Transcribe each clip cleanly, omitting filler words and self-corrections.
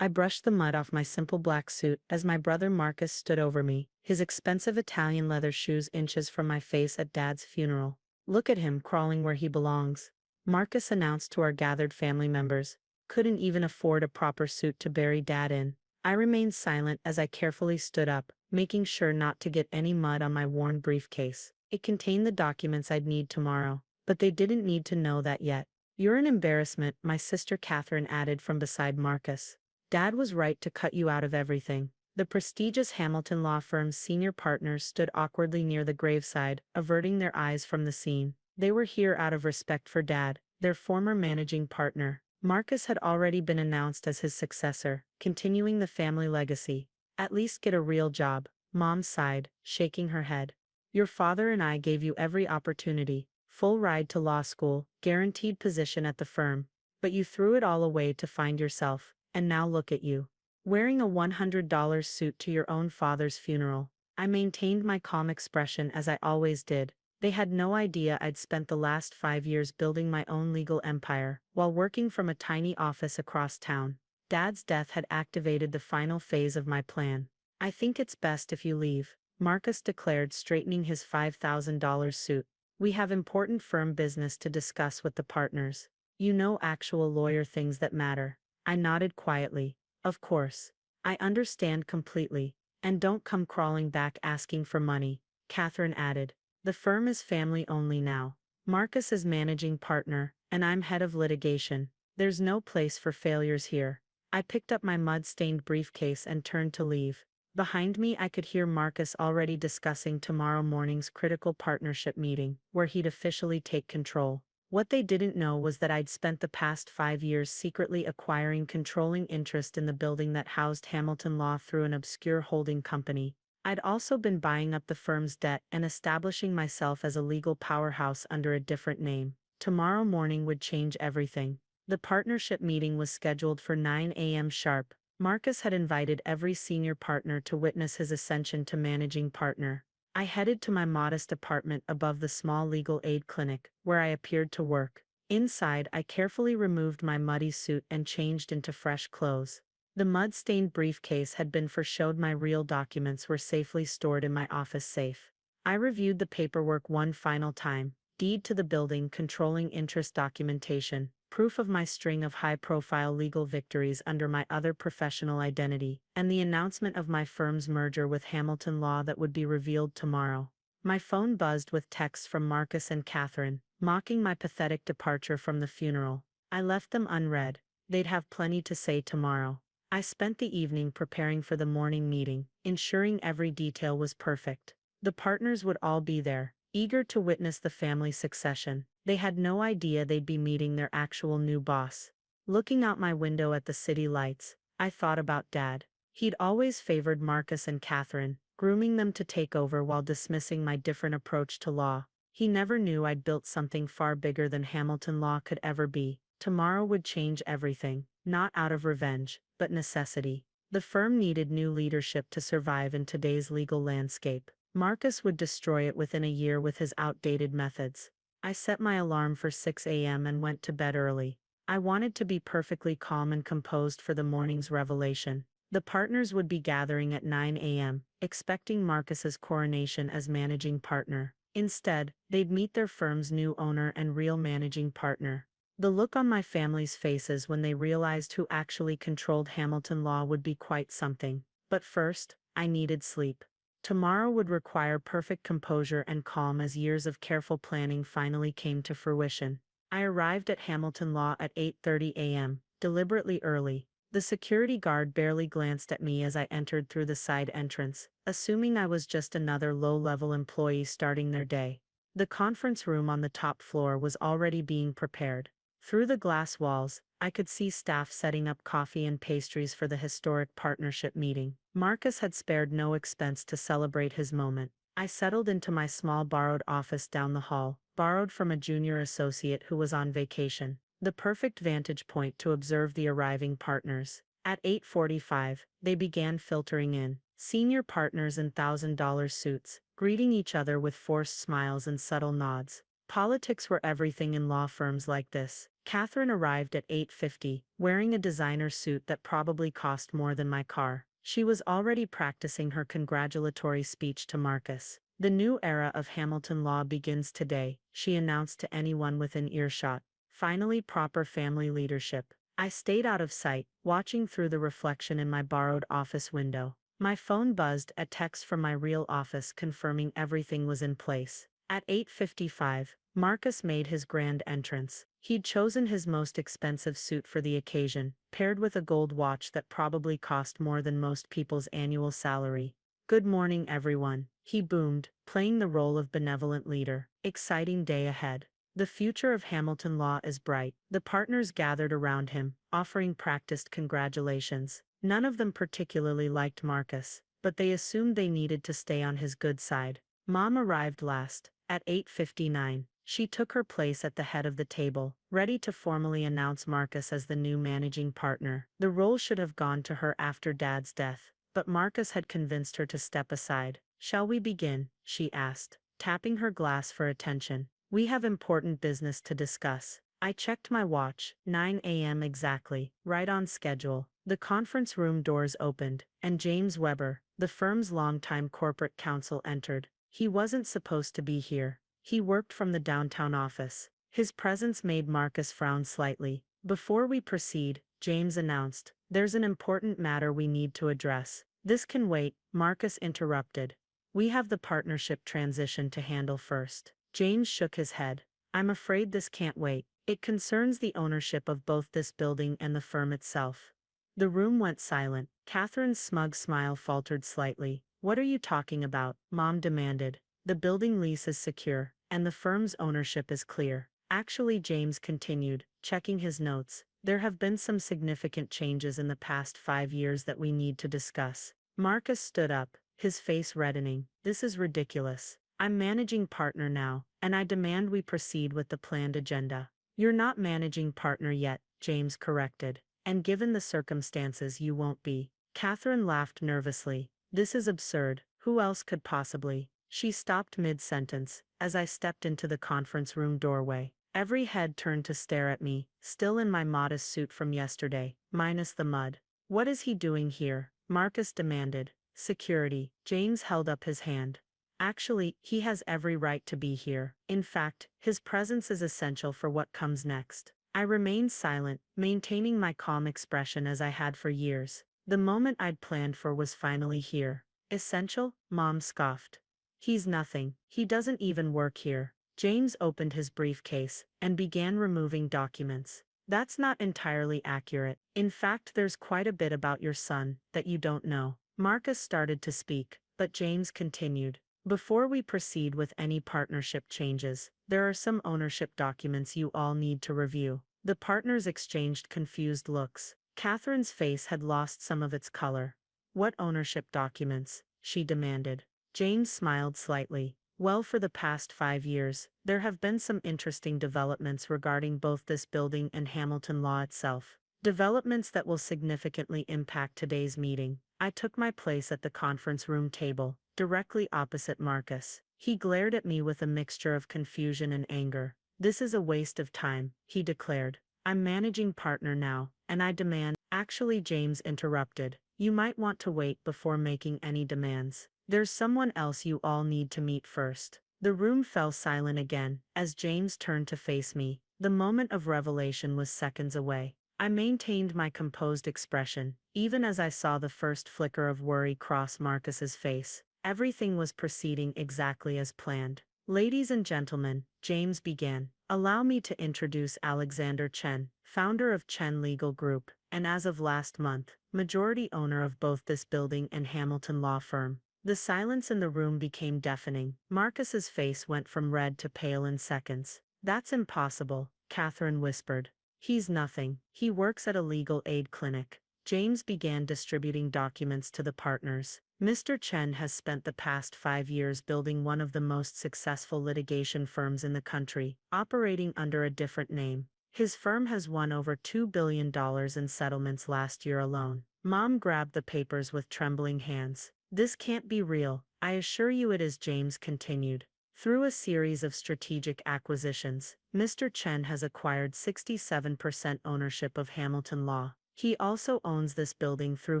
I brushed the mud off my simple black suit as my brother Marcus stood over me, his expensive Italian leather shoes inches from my face at Dad's funeral. Look at him crawling where he belongs, Marcus announced to our gathered family members. Couldn't even afford a proper suit to bury Dad in. I remained silent as I carefully stood up, making sure not to get any mud on my worn briefcase. It contained the documents I'd need tomorrow, but they didn't need to know that yet. You're an embarrassment, my sister Catherine added from beside Marcus. Dad was right to cut you out of everything. The prestigious Hamilton law firm's senior partners stood awkwardly near the graveside, averting their eyes from the scene. They were here out of respect for Dad, their former managing partner. Marcus had already been announced as his successor, continuing the family legacy. At least get a real job, Mom sighed, shaking her head. Your father and I gave you every opportunity. Full ride to law school, guaranteed position at the firm. But you threw it all away to find yourself, and now look at you. Wearing a $100 suit to your own father's funeral. I maintained my calm expression as I always did. They had no idea I'd spent the last 5 years building my own legal empire, while working from a tiny office across town. Dad's death had activated the final phase of my plan. I think it's best if you leave, Marcus declared, straightening his $5,000 suit. We have important firm business to discuss with the partners. You know, actual lawyer things that matter. I nodded quietly. Of course. I understand completely. And don't come crawling back asking for money, Catherine added. The firm is family only now. Marcus is managing partner, and I'm head of litigation. There's no place for failures here. I picked up my mud-stained briefcase and turned to leave. Behind me I could hear Marcus already discussing tomorrow morning's critical partnership meeting, where he'd officially take control. What they didn't know was that I'd spent the past 5 years secretly acquiring controlling interest in the building that housed Hamilton Law through an obscure holding company. I'd also been buying up the firm's debt and establishing myself as a legal powerhouse under a different name. Tomorrow morning would change everything. The partnership meeting was scheduled for 9 a.m. sharp. Marcus had invited every senior partner to witness his ascension to managing partner. I headed to my modest apartment above the small legal aid clinic, where I appeared to work. Inside, I carefully removed my muddy suit and changed into fresh clothes. The mud-stained briefcase had been showed. My real documents were safely stored in my office safe. I reviewed the paperwork one final time. Deed to the building, controlling interest documentation, proof of my string of high-profile legal victories under my other professional identity, and the announcement of my firm's merger with Hamilton Law that would be revealed tomorrow. My phone buzzed with texts from Marcus and Catherine, mocking my pathetic departure from the funeral. I left them unread. They'd have plenty to say tomorrow. I spent the evening preparing for the morning meeting, ensuring every detail was perfect. The partners would all be there, eager to witness the family succession. They had no idea they'd be meeting their actual new boss. Looking out my window at the city lights, I thought about Dad. He'd always favored Marcus and Catherine, grooming them to take over while dismissing my different approach to law. He never knew I'd built something far bigger than Hamilton Law could ever be. Tomorrow would change everything, not out of revenge, but necessity. The firm needed new leadership to survive in today's legal landscape. Marcus would destroy it within a year with his outdated methods. I set my alarm for 6 a.m. and went to bed early. I wanted to be perfectly calm and composed for the morning's revelation. The partners would be gathering at 9 a.m., expecting Marcus's coronation as managing partner. Instead, they'd meet their firm's new owner and real managing partner. The look on my family's faces when they realized who actually controlled Hamilton Law would be quite something. But first, I needed sleep. Tomorrow would require perfect composure and calm as years of careful planning finally came to fruition. I arrived at Hamilton Law at 8:30 a.m., deliberately early. The security guard barely glanced at me as I entered through the side entrance, assuming I was just another low-level employee starting their day. The conference room on the top floor was already being prepared. Through the glass walls, I could see staff setting up coffee and pastries for the historic partnership meeting. Marcus had spared no expense to celebrate his moment. I settled into my small borrowed office down the hall, borrowed from a junior associate who was on vacation. The perfect vantage point to observe the arriving partners. At 8:45, they began filtering in, senior partners in $1,000 suits, greeting each other with forced smiles and subtle nods. Politics were everything in law firms like this. Catherine arrived at 8:50, wearing a designer suit that probably cost more than my car. She was already practicing her congratulatory speech to Marcus. The new era of Hamilton Law begins today, she announced to anyone within earshot. Finally, proper family leadership. I stayed out of sight, watching through the reflection in my borrowed office window. My phone buzzed, a text from my real office confirming everything was in place. At 8:55, Marcus made his grand entrance. He'd chosen his most expensive suit for the occasion, paired with a gold watch that probably cost more than most people's annual salary. "Good morning, everyone," he boomed, playing the role of benevolent leader. "Exciting day ahead. The future of Hamilton Law is bright." The partners gathered around him, offering practiced congratulations. None of them particularly liked Marcus, but they assumed they needed to stay on his good side. Mom arrived last, at 8:59. She took her place at the head of the table, ready to formally announce Marcus as the new managing partner. The role should have gone to her after Dad's death, but Marcus had convinced her to step aside. "Shall we begin?" she asked, tapping her glass for attention. "We have important business to discuss." I checked my watch, 9 a.m. exactly, right on schedule. The conference room doors opened, and James Weber, the firm's longtime corporate counsel, entered. He wasn't supposed to be here. He worked from the downtown office. His presence made Marcus frown slightly. "Before we proceed," James announced, "there's an important matter we need to address." "This can wait," Marcus interrupted. "We have the partnership transition to handle first." James shook his head. "I'm afraid this can't wait. It concerns the ownership of both this building and the firm itself." The room went silent. Catherine's smug smile faltered slightly. "What are you talking about?" Mom demanded. "The building lease is secure, and the firm's ownership is clear." "Actually," James continued, checking his notes, "there have been some significant changes in the past 5 years that we need to discuss." Marcus stood up, his face reddening. "This is ridiculous. I'm managing partner now, and I demand we proceed with the planned agenda." "You're not managing partner yet," James corrected. "And given the circumstances, you won't be." Catherine laughed nervously. "This is absurd. Who else could possibly?" She stopped mid-sentence, as I stepped into the conference room doorway. Every head turned to stare at me, still in my modest suit from yesterday, minus the mud. "What is he doing here?" Marcus demanded. "Security." James held up his hand. "Actually, he has every right to be here. In fact, his presence is essential for what comes next." I remained silent, maintaining my calm expression as I had for years. The moment I'd planned for was finally here. "Essential?" Mom scoffed. "He's nothing. He doesn't even work here." James opened his briefcase and began removing documents. "That's not entirely accurate. In fact, there's quite a bit about your son that you don't know." Marcus started to speak, but James continued. "Before we proceed with any partnership changes, there are some ownership documents you all need to review." The partners exchanged confused looks. Catherine's face had lost some of its color. "What ownership documents?" she demanded. James smiled slightly. "Well, for the past 5 years, there have been some interesting developments regarding both this building and Hamilton Law itself. Developments that will significantly impact today's meeting." I took my place at the conference room table, directly opposite Marcus. He glared at me with a mixture of confusion and anger. "This is a waste of time," he declared. "I'm managing partner now, and I demand—" Actually, James interrupted. "You might want to wait before making any demands. There's someone else you all need to meet first." The room fell silent again, as James turned to face me. The moment of revelation was seconds away. I maintained my composed expression, even as I saw the first flicker of worry cross Marcus's face. Everything was proceeding exactly as planned. "Ladies and gentlemen," James began, "allow me to introduce Alexander Chen, founder of Chen Legal Group, and as of last month, majority owner of both this building and Hamilton Law Firm." The silence in the room became deafening. Marcus's face went from red to pale in seconds. "That's impossible," Catherine whispered. "He's nothing. He works at a legal aid clinic." James began distributing documents to the partners. "Mr. Chen has spent the past 5 years building one of the most successful litigation firms in the country, operating under a different name. His firm has won over $2 billion in settlements last year alone." Mom grabbed the papers with trembling hands. "This can't be real." "I assure you it is," James continued. Through a series of strategic acquisitions, Mr. Chen has acquired 67% ownership of Hamilton Law. He also owns this building through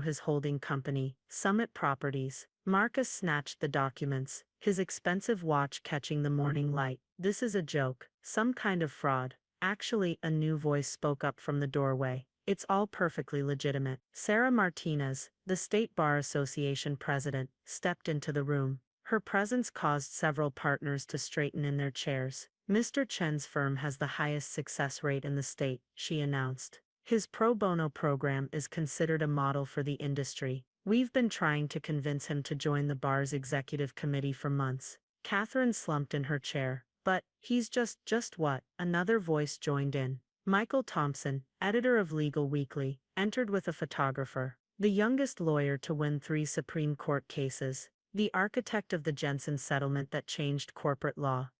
his holding company, Summit Properties. Marcus snatched the documents, his expensive watch catching the morning light. This is a joke, some kind of fraud. Actually, a new voice spoke up from the doorway. It's all perfectly legitimate. Sarah Martinez, the State Bar Association president, stepped into the room. Her presence caused several partners to straighten in their chairs. Mr. Chen's firm has the highest success rate in the state, she announced. His pro bono program is considered a model for the industry. We've been trying to convince him to join the bar's executive committee for months. Catherine slumped in her chair. But, he's just what? Another voice joined in. Michael Thompson, editor of Legal Weekly, entered with a photographer. The youngest lawyer to win 3 Supreme Court cases. The architect of the Jensen settlement that changed corporate law.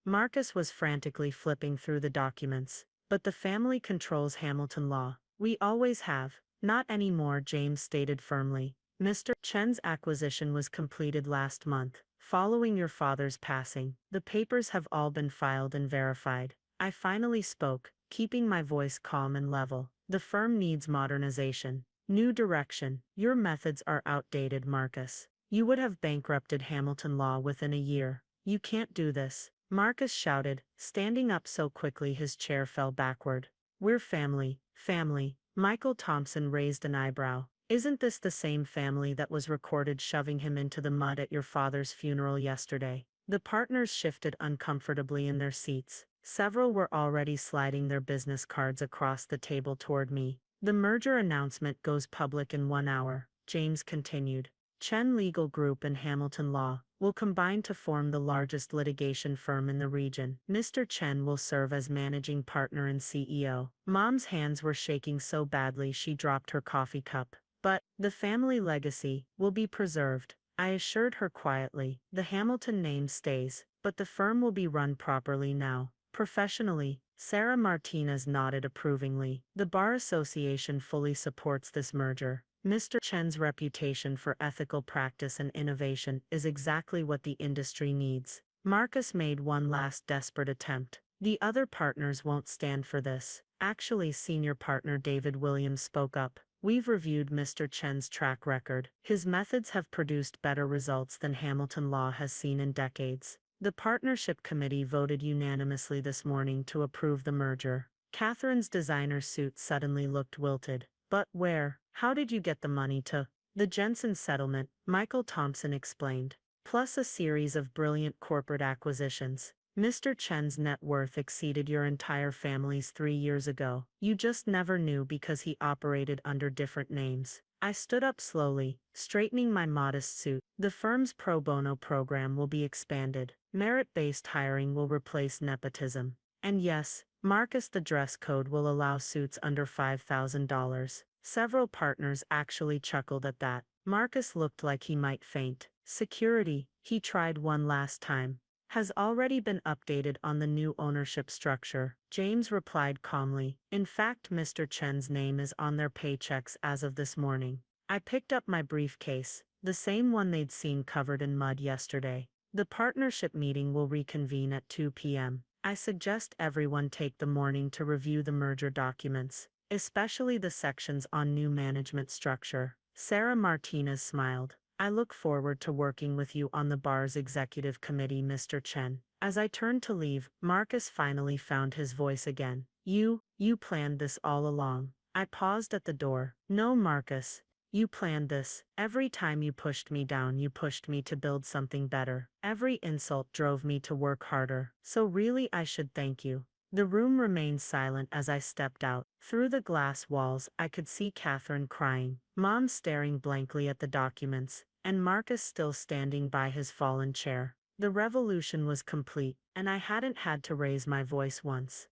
Marcus was frantically flipping through the documents. But the family controls Hamilton Law. We always have. Not anymore, James stated firmly. Mr. Chen's acquisition was completed last month, following your father's passing. The papers have all been filed and verified. I finally spoke, keeping my voice calm and level. The firm needs modernization. New direction. Your methods are outdated, Marcus. You would have bankrupted Hamilton Law within a year. You can't do this. Marcus shouted, standing up so quickly his chair fell backward. We're family. Family. Michael Thompson raised an eyebrow. Isn't this the same family that was recorded shoving him into the mud at your father's funeral yesterday? The partners shifted uncomfortably in their seats. Several were already sliding their business cards across the table toward me. The merger announcement goes public in 1 hour, James continued. Chen Legal Group and Hamilton Law will combine to form the largest litigation firm in the region. Mr. Chen will serve as managing partner and CEO. Mom's hands were shaking so badly she dropped her coffee cup. But, the family legacy will be preserved, I assured her quietly. The Hamilton name stays, but the firm will be run properly now. Professionally. Sarah Martinez nodded approvingly. The Bar Association fully supports this merger. Mr. Chen's reputation for ethical practice and innovation is exactly what the industry needs. Marcus made one last desperate attempt. The other partners won't stand for this. Actually, senior partner David Williams spoke up. We've reviewed Mr. Chen's track record. His methods have produced better results than Hamilton Law has seen in decades. The partnership committee voted unanimously this morning to approve the merger. Catherine's designer suit suddenly looked wilted. But where? How did you get the money to? The Jensen settlement, Michael Thompson explained. Plus a series of brilliant corporate acquisitions. Mr. Chen's net worth exceeded your entire family's 3 years ago. You just never knew because he operated under different names. I stood up slowly, straightening my modest suit. The firm's pro bono program will be expanded. Merit-based hiring will replace nepotism. And yes, Marcus, the dress code will allow suits under $5,000. Several partners actually chuckled at that. Marcus looked like he might faint. Security, he tried one last time, has already been updated on the new ownership structure. James replied calmly. In fact, Mr. Chen's name is on their paychecks as of this morning. I picked up my briefcase, the same one they'd seen covered in mud yesterday. The partnership meeting will reconvene at 2 p.m. I suggest everyone take the morning to review the merger documents, especially the sections on new management structure. Sarah Martinez smiled. I look forward to working with you on the bar's executive committee, Mr. Chen. As I turned to leave, Marcus finally found his voice again. You planned this all along. I paused at the door. No, Marcus. You planned this. Every time you pushed me down, you pushed me to build something better. Every insult drove me to work harder. So really, I should thank you. The room remained silent as I stepped out. Through the glass walls, I could see Catherine crying, Mom staring blankly at the documents, and Marcus still standing by his fallen chair. The revolution was complete, and I hadn't had to raise my voice once.